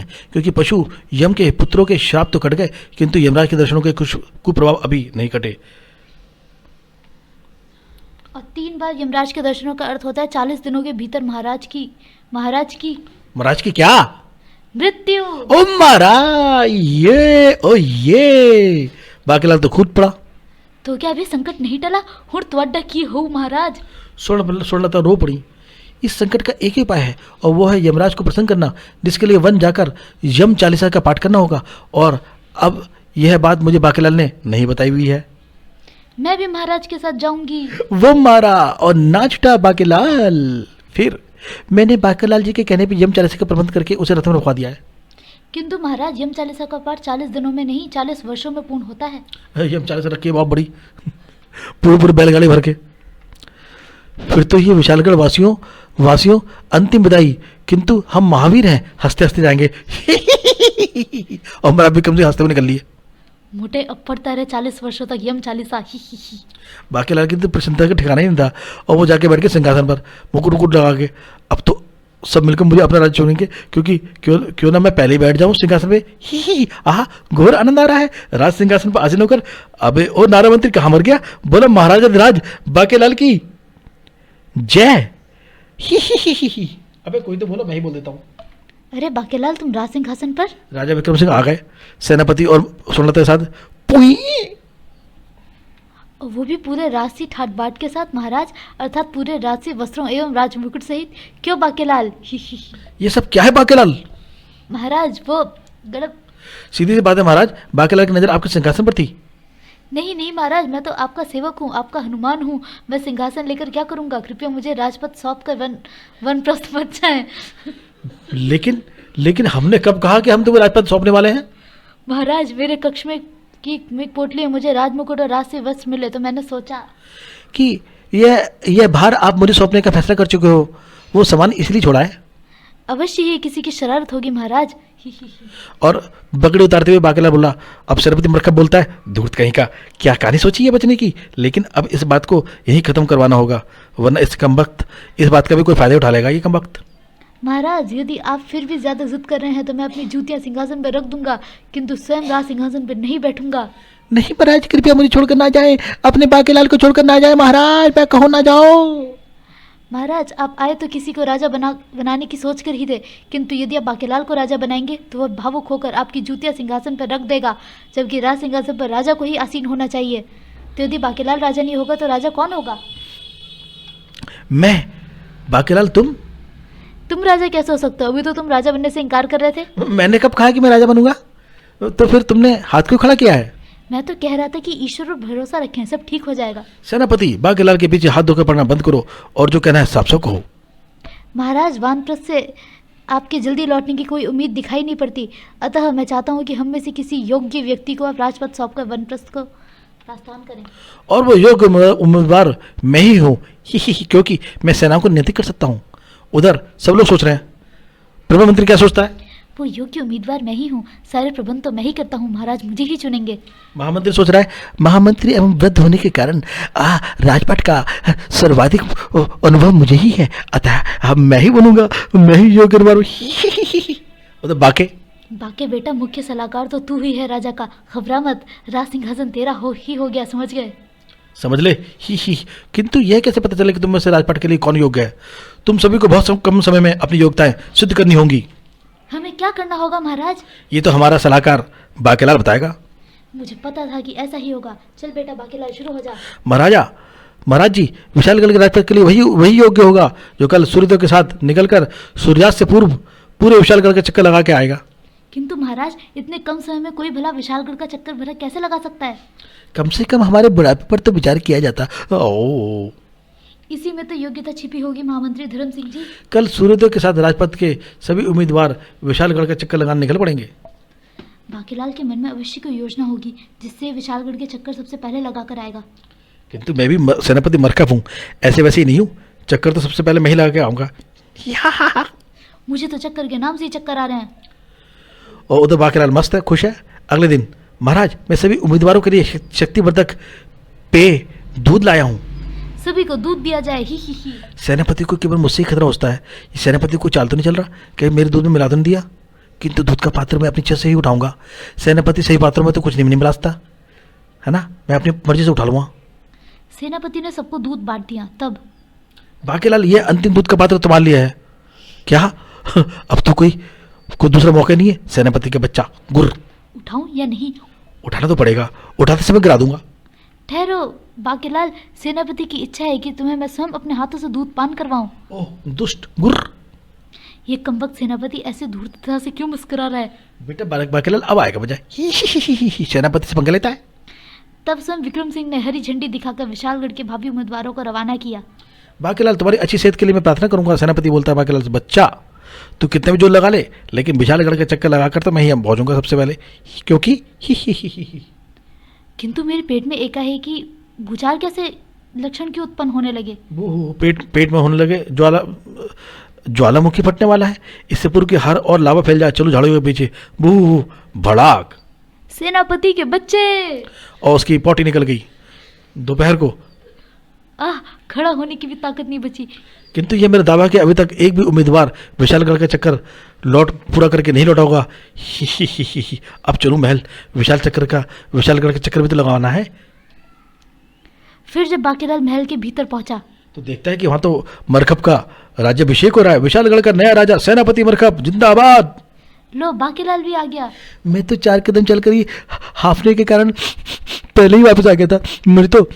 है, क्योंकि पशु यम के पुत्रों के श्राप तो कट गए, किंतु यमराज के दर्शनों के कुछ कुप्रभाव अभी नहीं कटे। और 3 बार यमराज के दर्शनों का अर्थ होता है 40 दिनों के भीतर महाराज की क्या मृत्यु। ओ महाराज, ये बाकीलाल तो खुद पड़ा। तो क्या अभी संकट नहीं टला? हुण त्वड्डा की हो महाराज। स्वर्णलता रो पड़ी। इस संकट का एक ही उपाय है, और वो है यमराज को प्रसन्न करना, जिसके लिए वन जाकर यम चालीसा का पाठ करना होगा। और अब यह बात मुझे बाकीलाल ने नहीं बताई हुई है। मैं भी महाराज के साथ जाऊंगी। वो मारा और नाच उठा बाकीलाल। फिर मैंने बाकीलाल जी के कहने पर यम चालीसा का प्रबंध करके उसे रथ में रखवा दिया है। किंतु महाराज यम चालीसा का पाठ 40 दिनों में नहीं 40 वर्षों में पूर्ण होता है। यम चालीसा रखी है बहुत बड़ी, पूरी बैलगाड़ी भर के। फिर तो ये विशालगढ़ वासियों अंतिम विदाई, किंतु हम महावीर हैं, हंसते हंसते जाएंगे। और मेरा भी कम से हंसते हुए निकल लिए। मोटे अब पड़ता रहे 40 वर्षों तक यम चालीसा। बाकीलाल की तो प्रसन्नता का ठिकाना ही नहीं था, और वो जाके बैठ के सिंहासन पर मुकुट मुकुट लगा के। अब तो सब मिलकर मुझे अपना राज्य छोड़ेंगे, क्योंकि क्यों ना मैं पहले ही बैठ जाऊं सिंहासन पे। ही आहा, घोर आनंद आ रहा है राज सिंहासन पर आसीन होकर। अबे ओ नारा मंत्री कहाँ मर गया? बोला महाराजा राज बाकीलाल की जय। ही। अबे कोई तो बोलो, मैं ही बोल देता हूँ। अरे बाकीलाल, तुम राज सिंहासन पर? राजा विक्रम सिंह आ गए सेनापति और स्वर्णलता के साथ। पुई, और वो भी पूरे राजसी ठाट बाट के साथ महाराज, अर्थात पूरे राजसी वस्त्रों एवं राज मुकुट सहित। क्यों बाकीलाल? ये सब क्या है बाकीलाल? महाराज वो गड़ब। सीधी सी बात है महाराज, बाकीलाल की नजर आपके सिंहासन पर थी। नहीं महाराज, मैं तो आपका सेवक हूँ, आपका हनुमान हूँ। मैं सिंहासन लेकर क्या करूँगा? कृपया मुझे राजपथ सौंप कर वन प्रस्थ मत जाए। लेकिन हमने कब कहा कि हम तुम्हें राजपथ सौंपने वाले हैं? महाराज, मेरे कक्ष में की पोटली में मुझे राजमुकुट और राजसी वस्त्र मिले, तो मैंने सोचा कि यह भार आप मुझे सौंपने का फैसला कर चुके हो, वो सामान इसलिए छोड़ा है। अवश्य ही किसी की शरारत होगी महाराज। और बगड़े उतारते हुए बाकीलाल बोला, अब सेनापति मरकब बोलता है, धूर्त कहीं का, क्या कहानी सोची है बचने की? लेकिन अब इस बात को यही खत्म करवाना होगा, वरना इस कमबख्त इस बात का भी कोई फायदा उठा लेगा। ये कमबख्त महाराज, यदि आप फिर भी ज्यादा जिद कर रहे हैं तो मैं अपनी जूतियां सिंहासन पर रख दूंगा, किंतु स्वयं राज सिंहासन पर नहीं बैठूंगा। नहीं महाराज, कृपया मुझे छोड़कर ना जाए, अपने बाकीलाल को छोड़कर ना जाए महाराज, मैं कहो ना जाओ। महाराज, आप आए तो किसी को राजा बनाने की सोच कर ही थे, किंतु यदि आप बाकीलाल को राजा बनाएंगे तो वह भावुक होकर आपकी जूतियां सिंहासन पर रख देगा, जबकि राज सिंहासन पर राजा को ही आसीन होना चाहिए। तो यदि बाकीलाल राजा नहीं होगा तो राजा कौन होगा? मैं। बाकीलाल तुम राजा कैसे हो सकते हो? अभी तो तुम राजा बनने से इनकार कर रहे थे। मैंने कब कहा कि मैं राजा बनूंगा? तो फिर तुमने हाथ क्यों खड़ा किया है? मैं तो कह रहा था कि ईश्वर पर भरोसा रखें, सब ठीक हो जाएगा। सेनापति, बाकीलाल के पीछे हाथ धोकर पड़ना बंद करो, और जो कहना है साफ साफ कहो। महाराज, वानप्रस्थ से आपके जल्दी लौटने की कोई उम्मीद दिखाई नहीं पड़ती, अतः मैं चाहता हूँ कि हम में से किसी योग्य व्यक्ति को आप राजपथ सौंपकर वानप्रस्थ को प्रस्थान करें। और वो योग्य उम्मीदवार मैं ही हूँ, क्योंकि मैं सेना को नियंत्रित कर सकता हूँ। उधर सब लोग सोच रहे हैं, प्रभु मंत्री क्या सोचता है? वो योग्य उम्मीदवार मैं ही हूँ, सारे प्रबंध तो मैं ही करता हूँ, महाराज मुझे ही चुनेंगे। महामंत्री सोच रहा है, महामंत्री एवं वृद्ध होने के कारण राजपाट का सर्वाधिक अनुभव मुझे ही है, अतः अब मैं ही बनूंगा, मैं ही योग्य उम्मीदवार। उधर बाके बेटा, मुख्य सलाहकार तो तू ही है राजा का, घबरा मत, राज सिंहासन तेरा हो गया, समझ गए? समझ ले। ही। किंतु यह कैसे पता चले कि तुम में से राजपाट के लिए कौन योग्य है? तुम सभी को बहुत कम समय में अपनी योग्यताएं सिद्ध करनी होंगी। हमें क्या करना होगा महाराज? ये तो हमारा सलाहकार बाकीलाल बताएगा। मुझे पता था कि ऐसा ही होगा। चल बेटा बाकीलाल, शुरू हो जा। महाराज जी, विशालगढ़ के राजपाट के लिए वही योग्य होगा जो कल सूर्योदय के साथ निकलकर सूर्यास्त से पूर्व पूरे विशालगढ़ का चक्कर लगा के आएगा। किंतु महाराज, इतने कम समय में कोई भला विशालगढ़ का चक्कर भला कैसे लगा सकता है? कम से कम हमारे बुढ़ापे पर तो विचार किया जाता। इसी में तो योग्यता छिपी होगी महामंत्री धर्म सिंह जी। कल सूर्योदय के साथ राजपथ के सभी उम्मीदवार विशालगढ़ का चक्कर लगाने निकल पड़ेंगे। बाकीलाल के मन में अवश्य कोई योजना होगी जिससे विशालगढ़ के चक्कर सबसे पहले लगा कर आएगा। किंतु मैं भी सेनापति मरकब हूँ, ऐसे वैसे ही नहीं हूँ, चक्कर तो सबसे पहले मैं ही लगा के आऊँगा। मुझे तो चक्कर के नाम से ही चक्कर आ रहे हैं। और उधर बाकीलाल मस्त है, खुश है। अगले दिन, महाराज मैं सभी उम्मीदवारों के लिए शक्तिवर्धक पेय दूध लाया हूँ, सभी को दूध दिया जाए। ही। सेनापति को केवल मुझसे ही खतरा होता है। सेनापति को चाल तो नहीं चल रहा कि मेरे दूध में मिला तो नहीं दिया? किंतु दूध का पात्र मैं अपनी इच्छा से ही उठाऊंगा। सेनापति सही पात्रों में तो कुछ नहीं मिलाता है ना, मैं अपनी मर्जी से उठा लूंगा। सेनापति ने सबको दूध बांट दिया। तब बाकीलाल, ये अंतिम दूध का पात्र तुम्हारे लिए है क्या? अब तो कोई दूसरा मौका नहीं है। सेनापति के बच्चा गुर, उठाऊं या नहीं? उठाना तो पड़ेगा, उठाते समय गिरा दूंगा। ठहरो बाकीलाल, सेनापति की इच्छा है कि तुम्हें मैं स्वयं अपने हाथों से दूध पान करवाऊं। ओह दुष्ट गुर। ये कमबख्त सेनापति ऐसे धूर्तता से क्यों मुस्कुरा रहा है? बेटा बाकीलाल अब आएगा बजाय सेनापति से पंगा लेता है। तब स्वयं विक्रम सिंह ने हरी झंडी दिखाकर विशालगढ़ के भावी उम्मीदवारों को रवाना किया। बाकीलाल, तुम्हारी अच्छी सेहत के लिए मैं प्रार्थना करूंगा। सेनापति बोलता है बाकीलाल से, बच्चा तू कितने भी जोर लगा ले, लेकिन विशालगढ़ के चक्कर लगाकर तो मैं ही पहुंचूंगा सबसे पहले, क्योंकि किंतु मेरे पेट में एकाएक ही भूचाल कैसे लक्षण क्यों उत्पन्न होने लगे? वो पेट में होने लगे, ज्वालामुखी फटने वाला है। इससे पूर्व कि हर और लावा फैल जाए। चलो झाड़ू के पीछे। बू भड़ाक। सेनापति के बच्चे। और उसकी पॉटी निकल गई दोपहर को। खड़ा होने की भी ताकत नहीं बची। किंतु ये मेरा दावा है कि अभी तक एक भी उम्मीदवार विशालगढ़ का चक्कर पूरा करके नहीं लौटा होगा। अब चलूं महल, विशालगढ़ का चक्कर भी तो लगाना है। फिर जब बाकीलाल महल के भीतर पहुंचा तो देखता है कि वहां तो मरकब का राज्याभिषेक हो रहा है। विशालगढ़ का नया राजा सेनापति मरकब जिंदाबाद। लो बाकीलाल भी आ गया। मैं तो 4 कदम चलकर ही हाफने के कारण पहले ही वापस आ गया था। मेरी तो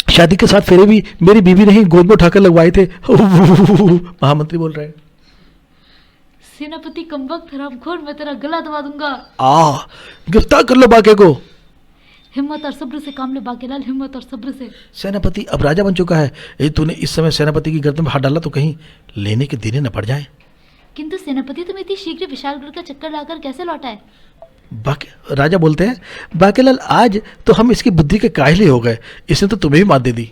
शादी के साथ फेरे भी मेरी बीवी ने ही गोद में उठाकर लगवाए थे। महामंत्री बोल रहे हैं। सेनापति कमबख्त हरामखोर, मैं तेरा गला दबा दूंगा। गिरफ्तार कर लो बाके को। हिम्मत और सब्र से काम लो बाकीलाल, हिम्मत और सब्र से। सेनापति अब राजा बन चुका है। यदि तूने इस समय सेनापति की गर्दन में हाथ डाला तो कहीं लेने के देने न पड़ जाए। किंतु सेनापति तुम इतनी शीघ्र विशालगढ़ का चक्कर लाकर कैसे लौटा है? राजा बोलते हैं, बाकीलाल आज तो हम इसकी बुद्धि के कायल ही हो गए। इसने तो तुम्हें भी मात दे दी।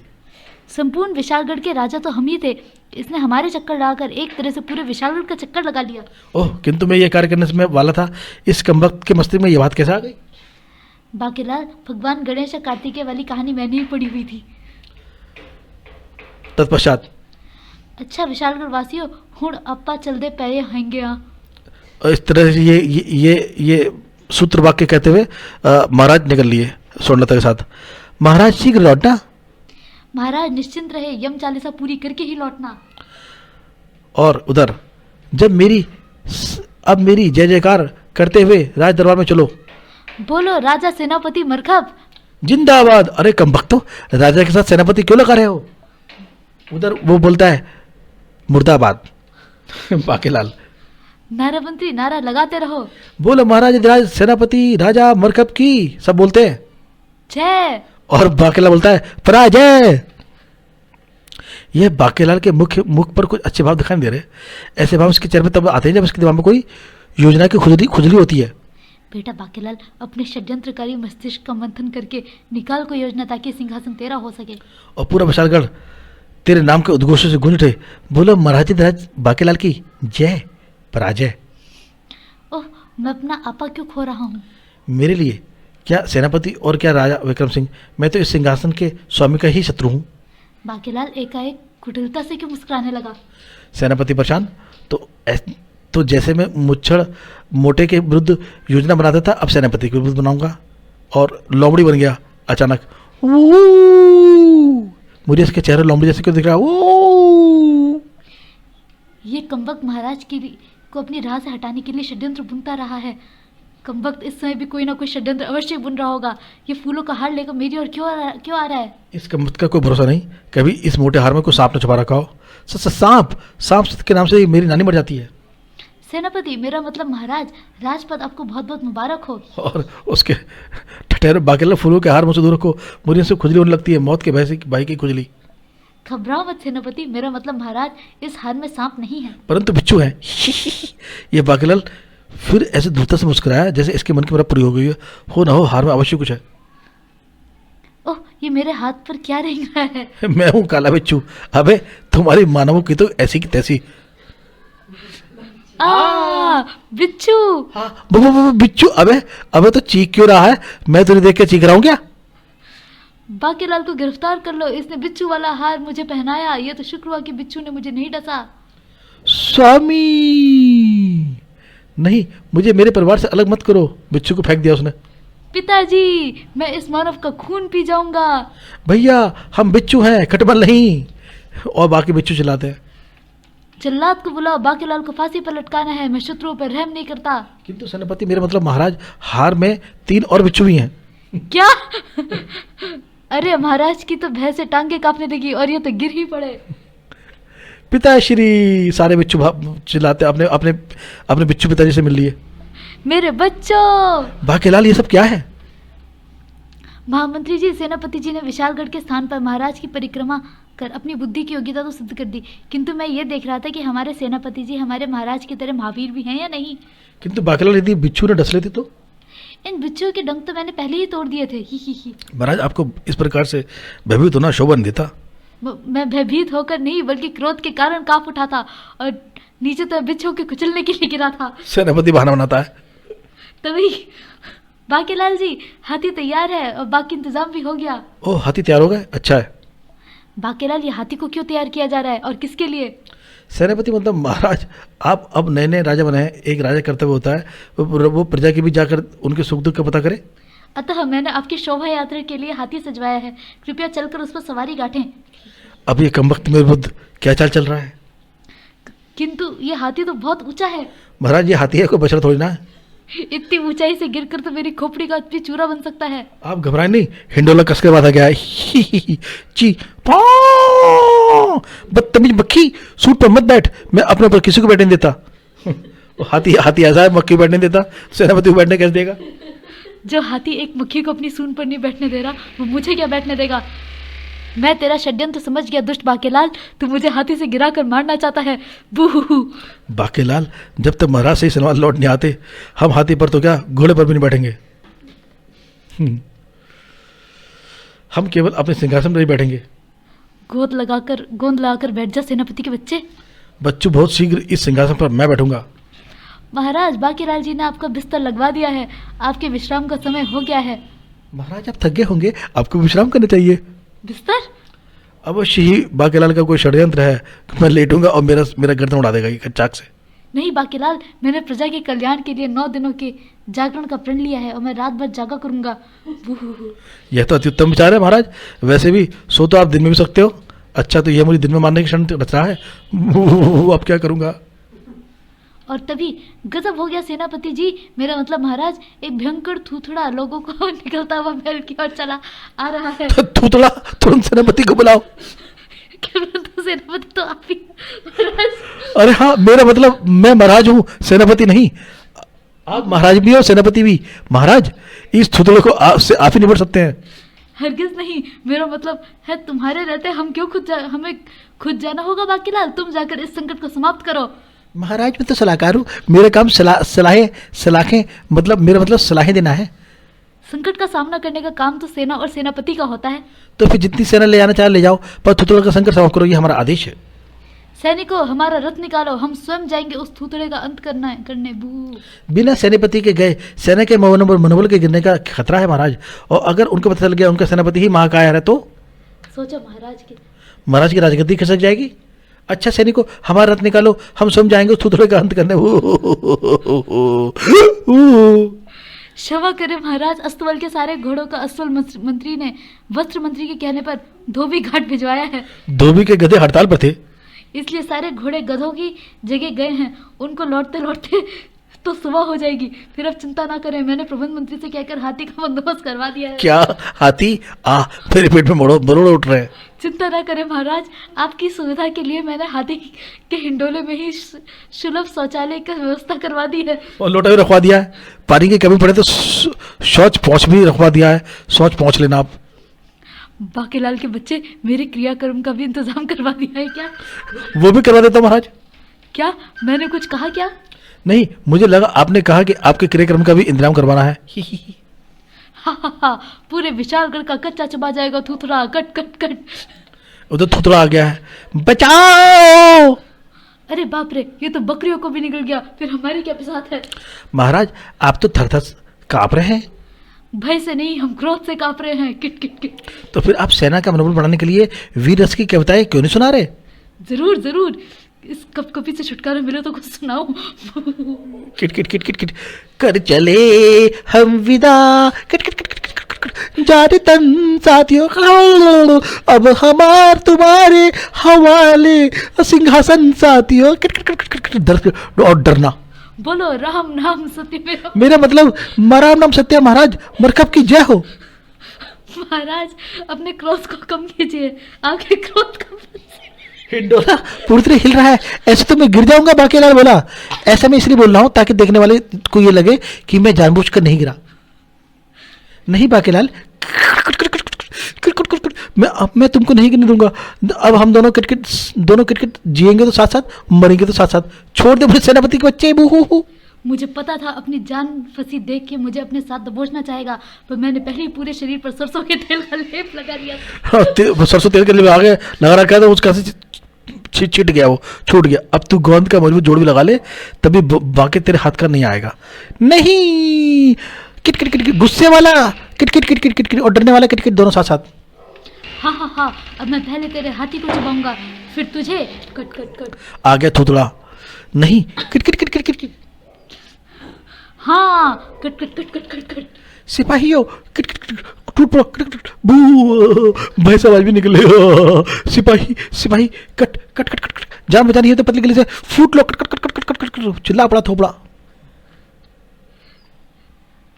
संपूर्ण विशालगढ़ के राजा तो हम ही थे। इसने हमारे चक्कर लगाकर एक तरह से पूरे विशालगढ़ का चक्कर लगा लिया। ओह, किंतु मैं ये कार्य करने से मैं वाला था। इस कमबख्त के मस्तिष्क में ये बात कैसे आ गई? बाकीलाल, भगवान गणेश और कार्तिकेय वाली कहानी मैंने ही पढ़ी हुई थी। तत्पश्चात अच्छा विशालगढ़ वासियों, हुण अप्पा चलदे पे हैंगे। इस तरह से ये सूत्र वाक्य कहते हुए महाराज निकल लिए स्वर्णलता के साथ। महाराज शीघ्र लौटना। महाराज निश्चिंत रहे, यम चालीसा पूरी करके ही लौटना। और उधर जब मेरी जय जयकार करते हुए राज दरबार में चलो। बोलो राजा सेनापति मरकब जिंदाबाद। अरे कमबख्तों, राजा के साथ सेनापति क्यों लगा रहे हो? उधर वो बोलता है मुर्दाबाद। बाकीलाल, नारा मंत्री नारा लगाते रहो। बोलो महाराज राज सेनापति राजा मरकब की। सब बोलते हैं जय। और बाकीलाल बोलता है पराजय। यह बाकीलाल के मुख पर कुछ अच्छे भाव दिखाई नहीं दे रहे। ऐसे भाव उसके चेहरे पर तब आते हैं जब उसके दिमाग में कोई योजना की खुजली होती है। बेटा बाकीलाल, अपने षड्यंत्रकारी मस्तिष्क का मंथन करके निकाल को योजना, ताकि सिंहासन तेरा हो सके और पूरा विशालगढ़ तेरे नाम के उद्घोषों से गूंज उठे। बोलो महाराज राज बाकीलाल की जय पराजय। ओह, मैं अपना आपा क्यों खो रहा हूँ? मेरे लिए क्या सेनापति और क्या राजा विक्रम सिंह, मैं तो इस सिंहासन के स्वामी का ही शत्रु हूँ। बाकीलाल एकाएक कुटिलता से क्यों मुस्कुराने लगा? सेनापति परेशान तो जैसे मैं मुच्छड़ मोटे के विरुद्ध योजना बनाता था, अब सेनापति के विरुद्ध बनाऊंगा। और लोमड़ी बन गया अचानक। मुझे इसके चेहरे लोमड़ी जैसे क्यों दिख रहा है? ये कमबख्त महाराज को अपनी राह से हटाने के लिए षड्यंत्र बुनता रहा है। कमबख्त इस समय भी कोई ना कोई षड्यंत्र अवश्य बुन रहा होगा। ये फूलों का हार लेकर मेरी ओर क्यों आ रहा है? इस कमबख्त का कोई भरोसा नहीं, कभी इस मोटे हार में कोई सांप न छुपा रखा हो। सांप के नाम से मेरी नानी मर जाती है। सेनापति, मेरा मतलब महाराज, राजपद आपको बहुत बहुत मुबारक हो। और उसके ठठेरे बाकीलाल, फूलों के हार मुझसे दूर रखो, मुझे इनसे खुजली होने लगती है, मौत के भय से भाई की खुजली। घबराओ मत सेनापति, मेरा मतलब महाराज, इस हार में सांप नहीं है परंतु बिच्छू है। ये बाकीलाल फिर ऐसे धूर्ता से मुस्कुराया जैसे इसके मन की मेरा पूरी हो गई हो ना हो, हार में अवश्य कुछ है। ओह, ये मेरे हाथ पर क्या रेंग रहा है? मैं हूँ काला बिच्छू। अबे तुम्हारी मानवों की तो ऐसी की तैसी। बिच्छू। बिच्छू, अबे तो चीख क्यों रहा है? मैं तुझे देख के चीख रहा हूँ क्या? बाकीलाल को गिरफ्तार कर लो, इसने बिच्छू वाला हार मुझे पहनाया। ये तो शुक्र हुआ कि बिच्छू ने मुझे नहीं डसा। स्वामी नहीं, मुझे मेरे परिवार से अलग मत करो। बिच्छू को फेंक दिया उसने। पिताजी, मैं इस मानव का खून पी जाऊंगा। भैया हम बिच्छू हैं, खटमल नहीं। और बाकी बिच्छू चिल्लाते हैं। जल्लाद को बुलाओ, बाकीलाल को फांसी पर लटकाना है। मैं शत्रुओं पर रहम नहीं करता। किंतु सेनापति, मेरे मतलब महाराज, हार में 3 और बिच्छू भी हैं। क्या? अरे महाराज की तो भय से टांगे कांपने लगी और ये तो गिर ही पड़े। पिताश्री, सारे बिच्छू चिल्लाते, अपने अपने अपने बिच्छू पिताजी से मिल लिए। मेरे बच्चों। बाकीलाल, ये सब क्या है? महामंत्री जी, सेनापति जी ने विशालगढ़ के स्थान पर महाराज की परिक्रमा कर अपनी बुद्धि की योग्यता तो सिद्ध कर दी, किंतु मैं ये देख रहा था कि हमारे सेनापति जी हमारे महाराज की तरह महावीर भी हैं या नहीं। किंतु बाकीलाल, यदि बिच्छू ने डस लेते तो? इन बिच्छुओं के डंक तो मैंने पहले ही तोड़ दिए थे। ही। महाराज, आपको इस प्रकार से भयभीत होना शोभा नहीं देता। मैं भयभीत होकर नहीं, बल्कि क्रोध के कारण कांप उठा था और नीचे तो बिच्छुओं के कुचलने के लिए गिरा था। सेनापति बहाना बनाता है। तभी बाकीलाल जी, हाथी तैयार है और बाकी इंतजाम भी हो गया। ओ, हाथी तैयार हो गए, अच्छा है। बाकीलाल, ये हाथी को क्यों तैयार किया जा रहा है और किसके लिए? सेनापति, मतलब महाराज, आप अब नए नए राजा बने हैं। एक राजा कर्तव्य होता है वो प्रजा के भी जाकर उनके सुख दुख का पता करे। अतः मैंने आपकी शोभा यात्रा के लिए हाथी सजवाया है। कृपया चलकर उस पर सवारी गांठें। अब ये कमबख्त मेरे बुद्ध क्या चाल चल रहा है? किंतु ये हाथी तो बहुत ऊंचा है। महाराज, ये हाथी है, कोई बछड़ा थोड़ी ना है। इतनी ऊंचाई से गिरकर तो मेरी खोपड़ी का भी चूरा बन सकता है। आप घबराए नहीं, हिंडोला कसके बात आ गया है। ची पाँ, बदतमीज मक्खी, सूट पर मत बैठ। मैं अपने ऊपर किसी को बैठने नहीं देता। हाथी ऐसा है, मक्खी बैठने देता, सेनापति को बैठने कैसे देगा? जो हाथी एक मक्खी को अपनी सूंड पर नहीं बैठने दे रहा, वो मुझे क्या बैठने देगा? मैं तेरा षड्यंत्र समझ गया दुष्ट बाकीलाल। तू मुझे हाथी से गिराकर मारना चाहता है। बूहू। बाकीलाल, जब तक महाराज से सवाल लौट नहीं आते, हम हाथी पर तो क्या, घोड़े पर भी नहीं बैठेंगे। हम केवल अपने सिंहासन पर ही बैठेंगे। गोंद लगाकर बैठ जा सेनापति के बच्चे। बच्चू, बहुत शीघ्र इस सिंहासन पर मैं बैठूंगा। महाराज, बाकीलाल जी ने आपका बिस्तर लगवा दिया है। आपके विश्राम का समय हो गया है। महाराज, आप थक गए होंगे, आपको विश्राम करना चाहिए। बिस्तर? अवश्य ही बाकीलाल का कोई षड्यंत्र है। मैं लेटूंगा और मेरा गर्दन उड़ा देगा ये चाक से। नहीं बाकीलाल, मैंने प्रजा के कल्याण के लिए 9 दिनों के जागरण का प्रण लिया है और मैं रात भर जागा करूंगा। यह तो अत्युत्तम विचार है महाराज। वैसे भी सो तो आप दिन में भी सकते हो। अच्छा, तो यह मुझे दिन में मारने की क्षण रच रहा है। अब क्या करूंगा? और तभी गजब हो गया सेनापति जी, मेरा मतलब महाराज, एक भयंकर थूथड़ा लोगों को निकलता हुआ महल की ओर चला आ रहा है। थूथड़ा, तुरंत सेनापति को बुलाओ। तो सेनापति तो आप ही महाराज। अरे हाँ, मेरा मतलब मैं महाराज हूँ, सेनापति नहीं। आप महाराज भी हो, सेनापति भी। महाराज, इस थूथड़े को आप ही निपट सकते हैं। हरगिज नहीं, मेरा मतलब है तुम्हारे रहते हम क्यों हमें खुद जाना होगा। बाकीलाल, तुम जाकर इस संकट को समाप्त करो। महाराज, मैं तो सलाहकार हूँ। मेरा काम सलाहें मतलब मेरा मतलब सलाहें देना है। संकट का सामना करने का काम तो सेना और सेनापति का होता है। तो फिर जितनी सेना ले जाना चाहे ले जाओ, पर थूथड़े का संकट समाप्त करो, ये हमारा आदेश है। सैनिकों, हमारा रथ निकालो, हम स्वयं जाएंगे उस थूथड़े का अंत करने। बू। बिना सेनापति के गए सेना के मनोबल के गिरने का खतरा है महाराज। और अगर उनको पता चल गया उनका सेनापति ही महाकायर है तो सोचो महाराज की राजगद्दी खिसक जाएगी। अच्छा सैनिकों, हमारा रथ निकालो, हम स्वयं जाएंगे उस थूथड़े का अंत करने। क्षमा करें महाराज, अस्तबल के सारे घोड़ों का अस्तबल मंत्री ने वस्त्र मंत्री के कहने पर धोबी घाट भिजवाया है। धोबी के गधे हड़ताल पर थे, इसलिए सारे घोड़े गधों की जगह गए हैं। उनको लौटते लौटते तो सुबह हो जाएगी। फिर अब चिंता ना करें, मैंने प्रबंध मंत्री से कहकर हाथी का बंदोबस्त करवा दिया है। क्या हाथी? मेरे पेट में मरोड़ उठ रहे हैं। चिंता ना करें महाराज, आपकी सुविधा के लिए मैंने हाथी के हिंडोले में ही सुलभ शौचालय की व्यवस्था करवा दी है। और लोटा भी रखवा दिया है। पानी की कमी पड़े तो शौच पहुँच भी रखवा दिया है। शौच पहुँच लेना आप। बाकीलाल के बच्चे, मेरे क्रियाक्रम का भी इंतजाम करवा दिया है क्या? वो भी करवा देता हूँ महाराज। क्या मैंने कुछ कहा क्या? नहीं, मुझे लगा आपने कहा कि आपके क्रियाक्रम का भी इंतजाम करवाना है। हा, पूरे विशालगढ़ का कच्चा चबा जाएगा थूथड़ा। कट कट कट। उधर थूथड़ा आ गया है, बचाओ। अरे बाप रे, ये तो बकरियों को भी निकल गया। फिर हमारी क्या बिसात है? महाराज, आप तो थर कांप रहे हैं। भय से नहीं, हम क्रोध से कांप रहे हैं। किट किट किट। तो फिर आप सेना का मनोबल बढ़ाने के लिए वीर रस की कविताएं क्यों नहीं सुना रहे? जरूर जरूर, इस कपकपी से छुटकारा मिले तो कुछ सुनाओ। किट किट किट किट किट कर चले हम विदा, किट किट किट किट किट किट किट, जाने तन साथियों, अब हमार तुम्हारे हवाले सिंहासन साथियों, किट किट किट किट किट, डर और डरना। बोलो राम नाम सत्य मेरा। मेरा मतलब मराम नाम सत्य महाराज, मरकब की जय हो। महाराज अपने क्रोध को कम कीजिए, आगे क्रोध कम। हिंडोला पूरी तरह हिल रहा है, ऐसे तो मैं गिर जाऊंगा। बाकीलाल बोला, ऐसा मैं इसलिए बोल रहा हूं ताकि देखने वाले को ये लगे कि मैं जानबूझकर नहीं गिरा। नहीं बाकीलाल, मैं तुमको नहीं गिरने दूंगा। अब हम दोनों किटकिट जिएंगे तो साथ साथ, मरेंगे तो साथ साथ। छोड़ दे मुझे सेनापति के बच्चे, बूहू। मुझे पता था अपनी जान फंसी देख के मुझे अपने साथ दबोचना चाहेगा, पर मैंने पहले ही पूरे शरीर पर सरसों के तेल का लेप लगा दिया। सरसों तेल के लिए आगे लगा रखा है तो उसका छिट गया, वो छूट गया। अब तू गोंद का मजबूत जोड़ भी लगा ले, तभी बाकी तेरे हाथ का नहीं आएगा। नहीं, किट किट किट, गुस्से वाला किट किट किट किट किट और डरने वाला किट किट, दोनों साथ साथ। हाँ हाँ हाँ, अब मैं पहले तेरे हाथी को चबाऊंगा, फिर तुझे। कट कट कट। आ गया थोथड़ा। नहीं, किट किट किट किट किट किट। हाँ, कट कट कट कट कट कट। सिपाहियों, किट किट किट, टूट पड़ो, किट किट, बू, भैंस आवाज भी निकले। सिपाही सिपाही, कट कट कट कट, जान बचानी है तो पतली गली से फूट लो, कट कट कट कट कट कट, चिल्ला पड़ा थोपड़ा।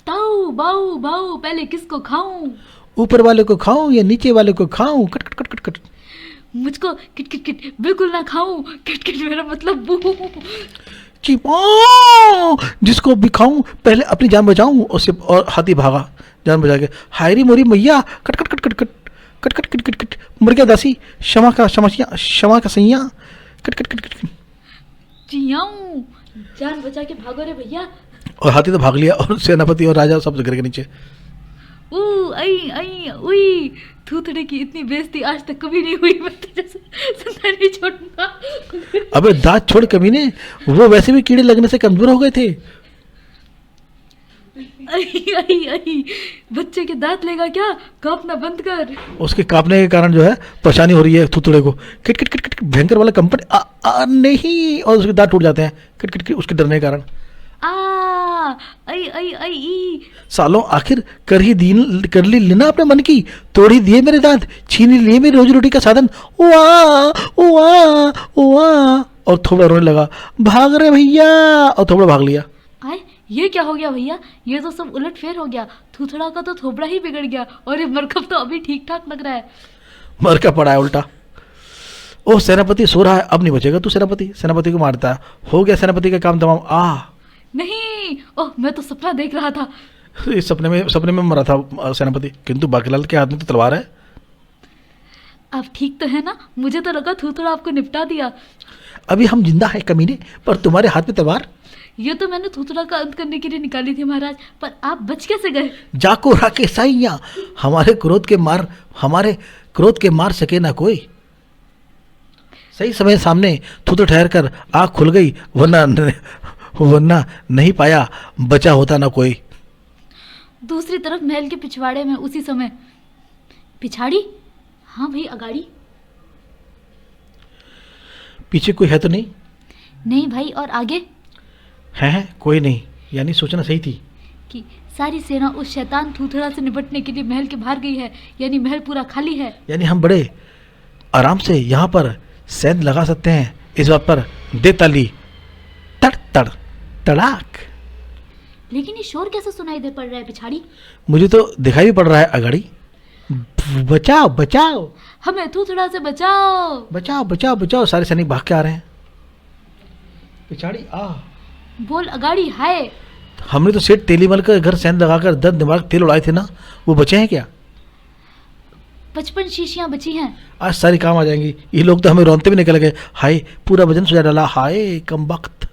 ताऊ बाऊ बाऊ, पहले किसको खाऊं? ऊपर वाले को खाऊं या नीचे वाले को खाऊं? कट कट कट कट कट। मुझको किट किट किट बिल्कुल ना खाऊं, किट किट मेरा मतलब बू। जिसको भी खाऊं पहले अपनी जान बचाऊं। और हाथी भागा जान बचा के। हायरी मोरी मैया, कट कट कट कट कट कट कट कट कट कट, मर गया दासी, क्षमा का सैया, कट कट कट कट कट। जियाऊं, जान बचा के भागो रे भैया। और हाथी तो भाग लिया और सेनापति और राजा सब गिर के नीचे। आई आई उई, थूथड़े की इतनी बेइज्जती आज तक कभी नहीं हुई। मैं तुझे जिंदा नहीं छोड़ूंगा। अबे दांत छोड़ कमीने, वो वैसे भी कीड़े लगने से कमजोर हो गए थे। आई आई आई, बच्चे के दांत लेगा क्या? कांपना बंद कर। उसके कांपने के कारण जो है परेशानी हो रही है थुतड़े को। किट किट किट किट, भयंकर वाला कंपनी नहीं, और उसके दांत टूट जाते हैं किट किट किट, उसके डरने के कारण। आई आई आई ई। सालों आखिर कर ली लेना अपने मन की, तोड़ ही दिए मेरे दांत, छीन ही लिए मेरी रोजी रोटी का साधन। वाह वाह वाह, और थोड़ा रोने लगा। भाग रहे भैया, और थोड़ा भाग लिया। आए, ये क्या हो गया भैया? ये तो सब उलट फेर हो गया। थूथड़ा का तो थोबड़ा ही बिगड़ गया, और ये मरकब तो अभी ठीक ठाक लग रहा है। मर क्या पड़ा है उल्टा। ओह, सेनापति सो रहा है, अब नहीं बचेगा तू। सेनापति को मारता है, हो गया सेनापति का काम तमाम। नहीं, ओह, मैं तो सपना देख रहा था। इस सपने में मरा था सेनापति, किंतु बाकीलाल के हाथ में तो तलवार है। आप ठीक तो है ना? मुझे तो लगा थूथड़ा आपको निपटा दिया। अभी हम जिंदा है कमीने, पर तुम्हारे हाथ में तलवार। ये तो मैंने थूथड़ा का अंत करने के लिए निकाली थी महाराज, पर आप बच कैसे गए? जाको राके साइया, हमारे क्रोध के मार सके ना कोई। सही समय सामने थूथड़ ठहर कर आँख खुल गई, वरना नहीं पाया, बचा होता ना कोई। दूसरी तरफ महल के पिछवाड़े में उसी समय पिछाड़ी, हाँ भाई अगाड़ी, पीछे कोई है तो नहीं? नहीं भाई, और आगे है कोई नहीं, यानी सोचना सही थी कि सारी सेना उस शैतान थूथड़ा से निपटने के लिए महल के बाहर गई है, यानी महल पूरा खाली है। यानी हम बड़े आराम से यहाँ पर सेंध लगा सकते हैं। इस बात पर दे ताली, तड़ तड़ तड़ाक। लेकिन ये शोर कैसे सुनाई दे पड़ रहा है पिछाड़ी? मुझे तो दिखाई भी पड़ रहा है अगाड़ी। बचाओ बचाओ, हमें थूथड़ा से बचाओ, बचाओ बचाओ बचाओ। सारे सैनिक भाग के आ रहे हैं। पिछाड़ी आ बोल अगाड़ी हाय। हमने तो सेठ तेलीमल का घर सेंध लगाकर 10 दिमाग तेल उड़ाए थे ना, वो बचे हैं क्या? 55 शीशियां बची हैं। आज सारी काम आ जाएंगी। ये लोग तो हमें रौनते भी निकल गए। हाय, पूरा वजन सुझा डाला। हाय कम वक्त।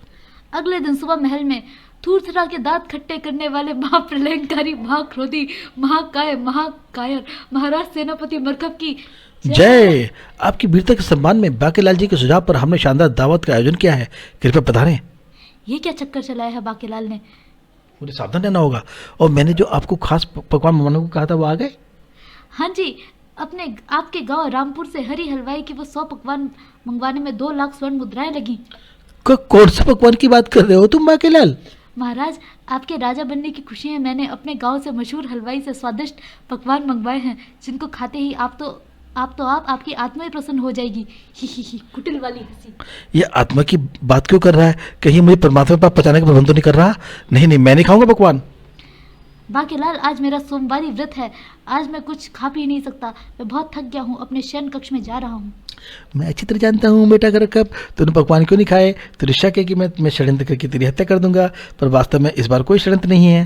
अगले दिन सुबह महल में थूथड़ा के दांत खट्टे करने वाले महाप्रलयंकारी, महाक्रोधी, महाकायर महाराज सेनापति मरकब की जय। आपकी वीरता के सम्मान में बाकीलाल जी के सुझाव पर हमने शानदार दावत का आयोजन किया है, कृपया पधारें। ये क्या चक्कर चलाया है बाकीलाल ने? मुझे सावधान रहना होगा। और मैंने जो आपको खास पकवान बनाने को कहा था वो आ गए? हाँ जी, अपने आपके गांव रामपुर से हरी हलवाई की वो 100 पकवान मंगवाने में 2 लाख स्वर्ण मुद्राएं लगी। कौन सा पकवान की बात कर रहे हो तुम बाकेलाल? महाराज, आपके राजा बनने की खुशी में मैंने अपने गांव से मशहूर हलवाई से स्वादिष्ट पकवान मंगवाए हैं, जिनको खाते ही आपकी आत्मा ही प्रसन्न हो जाएगी। ही कुटिल वाली हंसी। ये आत्मा की बात क्यों कर रहा है? कहीं मुझे परमात्मा के पास पहुंचाने का प्रबंध तो नहीं कर रहा? नहीं नहीं, मैं नहीं खाऊंगा पकवान। बाकेलाल, आज मेरा सोमवारी व्रत है, आज मैं कुछ खा पी नहीं सकता। मैं बहुत थक गया हूँ, अपने शयन कक्ष में जा रहा हूँ। मैं अच्छी तरह जानता हूँ बेटा, अगर कब तूने पकवान क्यों नहीं खाए तो ऋषा के कि मैं षड्यंत्र करके तेरी हत्या कर दूंगा, पर वास्तव में इस बार कोई षड्यंत्र नहीं है।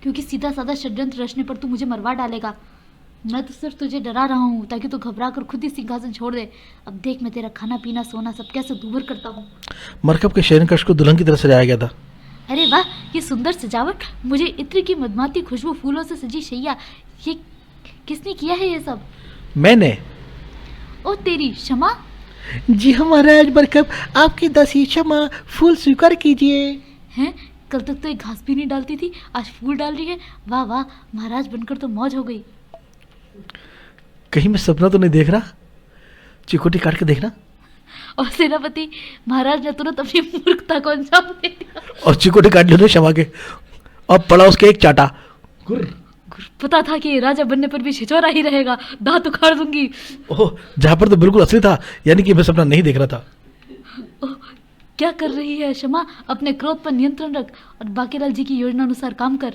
क्योंकि सीधा साधा षड्यंत्र रचने पर तू मुझे मरवा डालेगा। मैं तो सिर्फ तुझे डरा रहा हूँ ताकि तू घबरा कर खुद ही सिंहासन छोड़ दे। अब देख, मैं तेरा खाना पीना सोना सब कैसे दूभर करता हूँ। मरकब के शयन कक्ष को दुल्हन की तरह सजाया गया था। अरे वाह, ये सुंदर सजावट, मुझे इत्र की मधुमाती खुशबू, फूलों से सजी शैया, ये किसने किया है ये सब? मैंने। ओ तेरी क्षमा। जी हाँ महाराज, मरकब आपकी दासी क्षमा, फूल स्वीकार कीजिए। हैं, कल तक तो एक घास भी नहीं डालती थी, आज फूल डाल रही है। वाह वाह, महाराज बनकर तो मौज हो गई। कहीं मैं सपना तो नहीं देख रहा? चिकोटी काट के देखना। और सेनापति, महाराज ने तुरंत अपनी मूर्खता को अंजाम दे दिया और चिकोटी काट ली क्षमा के, और पड़ा उसके एक चाटा। पता था कि राजा बनने पर भी छिछोरा ही रहेगा, दांत उखाड़ दूंगी। ओह, जहाँ पर तो बिल्कुल असली था, यानी कि मैं सपना नहीं देख रहा था। ओह, क्या कर रही है क्षमा? अपने क्रोध पर नियंत्रण रख और बाकेलाल जी की योजना अनुसार काम कर।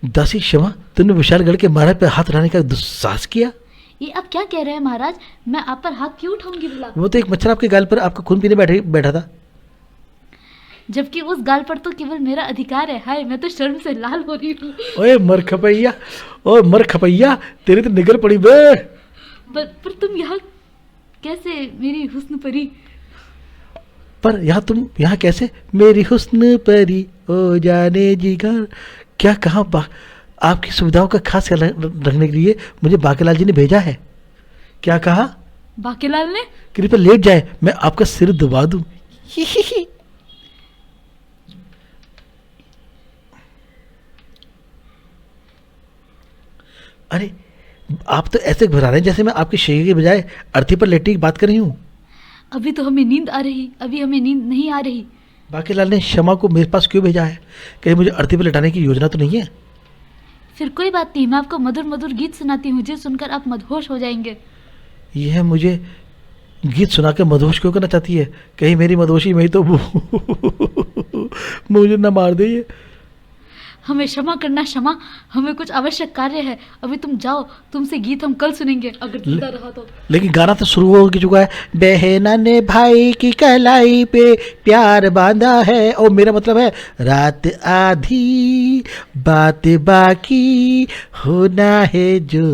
दासी क्षमा, तुमने विशालगढ़ के महाराज पर हाथ उठाने का दुस्साहस किया। ये आप क्या कह रहे हैं महाराज? मैं आप पर हाथ क्यों उठाऊंगी भला? वो तो एक मच्छर आपके गाल पर आपका खून पीने बैठा था। जबकि उस गाल पर तो केवल मेरा अधिकार है। हाय, मैं तो शर्म से लाल हो रही हूँ। ओए मर खपैया, तेरी तो निगल पड़ी बे। पर तुम यहाँ कैसे मेरी हुस्न परी? पर तुम यहाँ कैसे मेरी हुस्न परी ओ जाने जिगर? क्या कहा? आपकी सुविधाओं का खास ख्याल रखने के लिए मुझे बाकेलाल जी ने भेजा है। क्या कहा? बाकेलाल ने? कृपया लेट जाए, मैं आपका सिर दबा दूं। अरे, आप तो ऐसे घबरा रहे हैं जैसे मैं आपकी शैया के बजाय अर्थी पर लेटने की बात कर रही हूँ। अभी हमें नींद नहीं आ रही। बाकेलाल ने क्षमा को मेरे पास क्यों भेजा है? कहीं मुझे अर्थी पर लेटाने की योजना तो नहीं है? फिर कोई बात नहीं, मैं आपको मधुर मधुर गीत सुनाती हूँ, जिसे सुनकर आप मदहोश हो जाएंगे। यह मुझे गीत सुनाकर मदहोश क्यों करना चाहती है? कहीं मेरी मदहोशी में ही तो मुझे न मार दे ये। हमें क्षमा करना क्षमा, हमें कुछ आवश्यक कार्य है। अभी तुम जाओ, तुमसे गीत हम कल सुनेंगे अगर जिंदा रहा तो। लेकिन गाना तो शुरू हो चुका है। बहना ने भाई की कलाई पे प्यार बांधा है, और मेरा मतलब है रात आधी बात बाकी होना है जो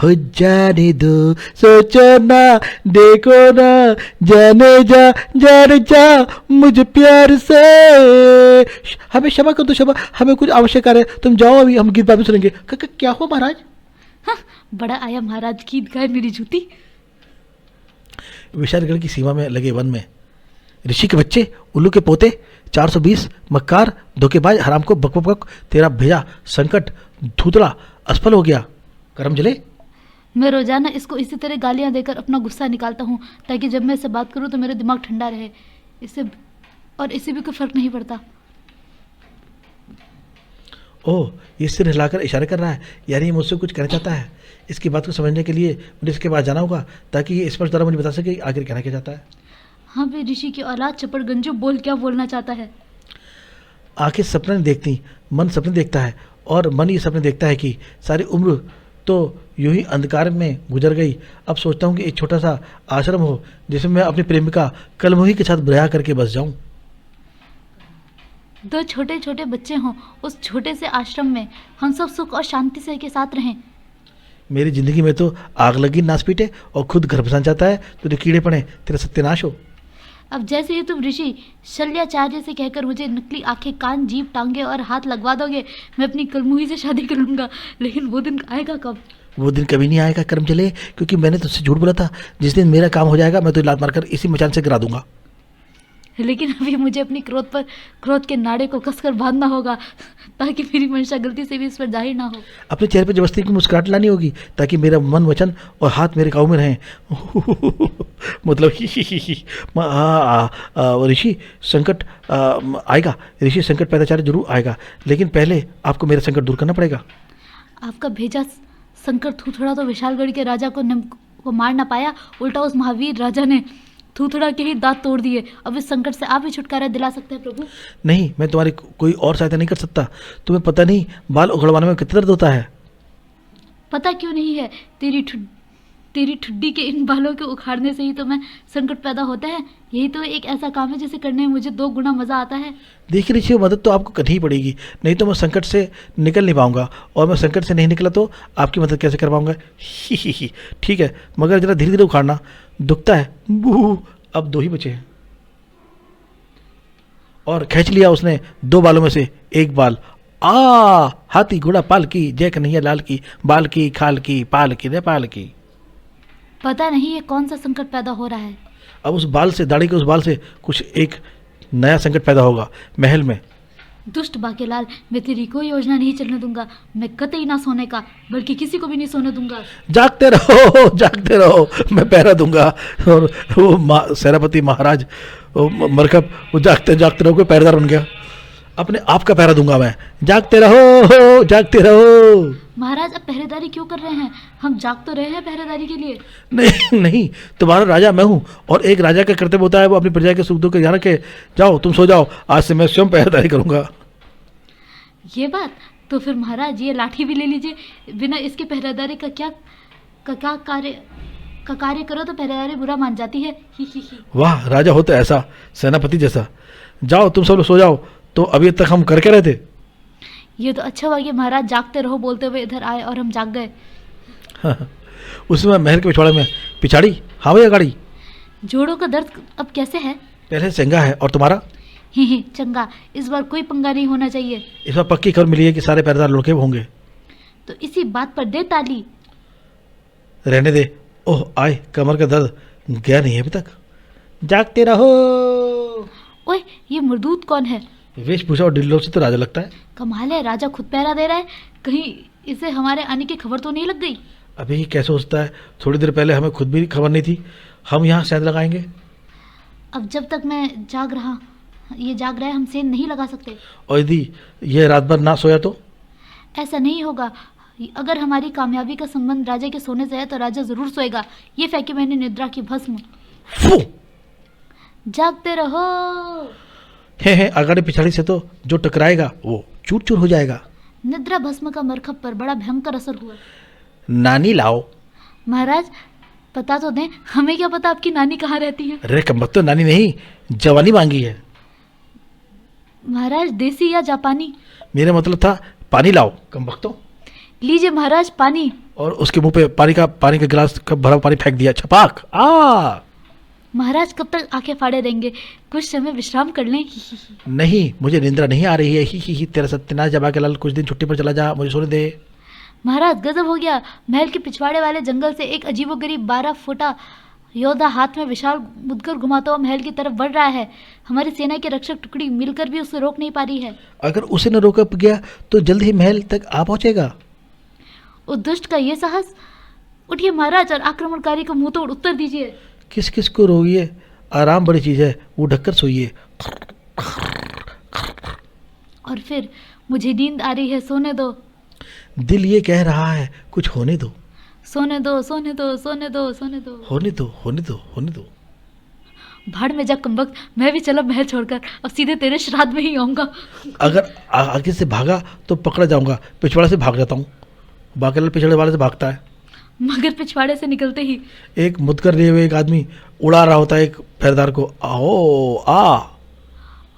हो जाने दो, सोचो ना देखो ना जाने जा मुझे प्यार से। हमें क्षमा कर दो क्षमा, हमें कुछ आवश्यक कार्य, तुम जाओ, अभी हम गीत बाद सुनेंगे। क्या हो महाराज? हाँ, बड़ा आया महाराज, गीत गाए मेरी जूती। विशालगढ़ की सीमा में लगे वन में ऋषि के बच्चे, उल्लू के पोते, 420 मक्कार, धोखेबाज, हराम को बक बक, तेरा भेजा संकट धूतरा असफल हो गया, करम जले। मैं रोजाना इसको इसी तरह गालियां देकर अपना गुस्सा निकालता हूँ, ताकि जब मैं इससे बात करूँ तो मेरा दिमाग ठंडा रहे। इससे भी कोई फर्क नहीं पड़ता। ओह, ये सिर हिलाकर इशारे कर रहा है, यानी ये मुझसे कुछ कहना चाहता है। इसकी बात को समझने के लिए मुझे इसके पास जाना होगा, ताकि ये स्पष्ट द्वारा मुझे बता सके आखिर कहना क्या चाहता है। हाँ बे ऋषि की औलाद चपड़ गंजू, बोल क्या बोलना चाहता है? आंखें सपने नहीं देखती, मन सपने देखता है, और मन ये सपने देखता है कि सारी उम्र तो यूं ही अंधकार में गुजर गई। अब सोचता हूँ कि एक छोटा सा आश्रम हो जिसमें मैं अपनी प्रेमिका कलमुही के साथ ब्याह करके बस जाऊँ। 2 छोटे छोटे बच्चे हों, उस छोटे से आश्रम में हम सब सुख और शांति से के साथ रहें। मेरी जिंदगी में तो आग लगी नास पीटे, और खुद घर बसाना चाहता है तो कीड़े पड़े, तेरा सत्यानाश हो। अब जैसे ही तुम ऋषि शल्याचार्य से कहकर मुझे नकली आंखें, कान, जीभ, टांगे और हाथ लगवा दोगे, मैं अपनी कलमुही से शादी कर लूंगा। लेकिन वो दिन आएगा कब? वो दिन कभी नहीं आएगा कर्म चले, क्योंकि मैंने तुझसे झूठ बोला था। जिस दिन मेरा काम हो जाएगा मैं तो लात मारकर इसी मचान से गिरा दूंगा। लेकिन अभी मुझे अपनी क्रोध के नाड़े को कसकर बांधना होगा, ताकि मेरी मंशा गलती से भी इस पर जाहिर ना हो। अपने चेहरे पर जबरदस्ती की मुस्कुराहट लानी होगी ताकि मेरा मन वचन और हाथ मेरे काबू में रहें। मतलब ऋषि संकट आएगा, ऋषि संकट पैदाचार्य जरूर आएगा, लेकिन पहले आपको मेरा संकट दूर करना पड़ेगा। आपका भेजा संकट थूथड़ा तो विशालगढ़ के राजा को मार ना पाया, उल्टा उस महावीर राजा ने थूथड़ा के ही दांत तोड़ दिए। अब इस संकट से आप ही छुटकारा दिला सकते हैं प्रभु। नहीं, मैं तुम्हारी कोई और सहायता नहीं कर सकता। तुम्हें पता नहीं बाल उखड़वाने में कितना दर्द होता है। पता क्यों नहीं है, तेरी ठुड्डी के इन बालों के उखाड़ने से ही तो मैं संकट पैदा होता है। यही तो एक ऐसा काम है जिसे करने में मुझे 2 गुना मजा आता है। देखिए ऋषि, मदद तो आपको करनी ही पड़ेगी, नहीं तो मैं संकट से निकल नहीं पाऊंगा, और मैं संकट से नहीं निकला तो आपकी मदद कैसे कर पाऊंगा। ठीक है, मगर जरा धीरे धीरे उखाड़ना, दुखता है। बू, अब 2 ही बचे हैं। और खींच लिया उसने 2 बालों में से 1 बाल। हाथी घोड़ा पाल की, जय कन्हैया लाल की, बाल की खाल की पाल की रे पाल की। पता नहीं ये कौन सा संकट पैदा हो रहा है। अब उस बाल से, दाढ़ी के उस बाल से कुछ एक नया संकट पैदा होगा महल में। दुष्ट बाकेलाल, मैं तेरी कोई योजना नहीं चलने दूंगा। मैं कतई ना सोने का, बल्कि किसी को भी नहीं सोने दूंगा। जागते रहो, जागते रहो, मैं पहरा दूंगा। और वो सेनापति महाराज मरकब, वो जागते जागते रहो, कोई पहरेदार बन गया। अपने आप का पहरा दूंगा मैं। जागते रहो, जागते रहो। महाराज, अब पहरेदारी क्यों कर रहे हैं? हम जाग तो रहे हैं पहरेदारी के लिए। नहीं नहीं, तुम्हारा राजा मैं हूँ, और एक राजा का कर्तव्य होता है वो अपनी प्रजा के सुख दुख के ध्यान रखे। जाओ, तुम सो जाओ, आज से मैं स्वयं पहरेदारी करूंगा। ये बात तो फिर महाराज ये लाठी भी ले लीजिए। बिना इसके पहरेदारी का कार्य करो तो पहरेदारी बुरा मान जाती है। ही। वाह, राजा हो तो ऐसा, सेनापति जैसा। जाओ, तुम सब लोग सो जाओ। तो अभी तक हम करके रहे थे। ये तो अच्छा हुआ कि महाराज जागते रहो बोलते हुए इधर आए और हम जाग गए। उस समय महल के पिछवाड़े में पिछाड़ी, हाँ भैया गाड़ी। जोड़ों का दर्द अब कैसे है? पहले से चंगा है, और तुम्हारा? ही चंगा। इस बार कोई पंगा नहीं होना चाहिए। इस बार पक्की खबर मिली है कि सारे पहरेदार लुढ़के होंगे। तो इसी बात पर दे ताली। रहने दे। ओह आए, कमर का दर्द गया नहीं है अभी तक। जागते रहो। ओए, ये मरदूत कौन है? वेशभूषा और डिल्लो से तो राजा लगता है। कमाल है, राजा खुद पहरा दे रहा है। कहीं इसे हमारे आने की खबर तो नहीं लग गई? अभी कैसे सोचता है, थोड़ी देर पहले हमें खुद भी खबर नहीं थी। हम यहाँ सेंध लगाएंगे। अब जब तक मैं जाग रहा है, हम सेंध नहीं लगा सकते। और यदि ये रात भर ना सोया तो? ऐसा नहीं होगा। अगर हमारी कामयाबी का संबंध राजा के सोने से है तो राजा जरूर सोएगा। ये फेंके मैंने निद्रा की भस्म। फू! जागते रहो। है आगाड़ी पिछाड़ी से तो जो टकराएगा वो चूर चूर हो जाएगा। निद्रा भस्म का मरकब पर बड़ा भयंकर असर हुआ। नानी लाओ। महाराज, पता तो दें, हमें क्या पता आपकी नानी कहाँ रहती है? अरे कमबख्त, तो नानी नहीं, जवानी मांगी है। महाराज, देसी या जापानी? मेरा मतलब था पानी लाओ कमबख्तो। लीजिए महाराज पानी। और उसके मुंह पे पानी का गिलास का भरा पानी फेंक दिया। छपाक। महाराज, कब तक आंखें फाड़े रहेंगे? कुछ समय विश्राम कर लें। नहीं, मुझे निंद्रा नहीं आ रही है। ही तेरा सत्यनाश जबा के लाल, कुछ दिन छुट्टी पर चला जा, मुझे सोने दे। महाराज, गजब हो गया। महल के पिछवाड़े वाले जंगल से एक अजीबोगरीब 12 फुटा योद्धा हाथ में विशाल मुदगर घुमाता हुआ महल की तरफ बढ़ रहा है। हमारी सेना की रक्षक टुकड़ी मिलकर भी उसे रोक नहीं पा रही है। अगर उसे न रोका गया तो जल्द ही महल तक आ पहुंचेगा। उस दुष्ट का ये साहस! उठिए महाराज और आक्रमणकारी को मुंह तोड़ उत्तर दीजिए। किस किस को रोइए, आराम बड़ी चीज है, वो ढककर सोइए। और फिर मुझे नींद आ रही है, सोने दो। दिल ये कह रहा है कुछ होने दो। सोने दो, सोने दो, सोने दो, सोने दो। होने दो, होने दो, होने दो। भाड़ में जा कमबख्त, मैं भी चला महल छोड़कर। अब सीधे तेरे श्राद्ध में ही आऊंगा। अगर आगे से भागा तो पकड़ा जाऊंगा, पिछवाड़े से भाग जाता हूँ। बाकेलाल पिछड़े वाले से भागता है। मगर पिछवाड़े से निकलते ही एक मुदकर लिए हुए एक आदमी उड़ा रहा होता है एक पहरेदार को। आओ आ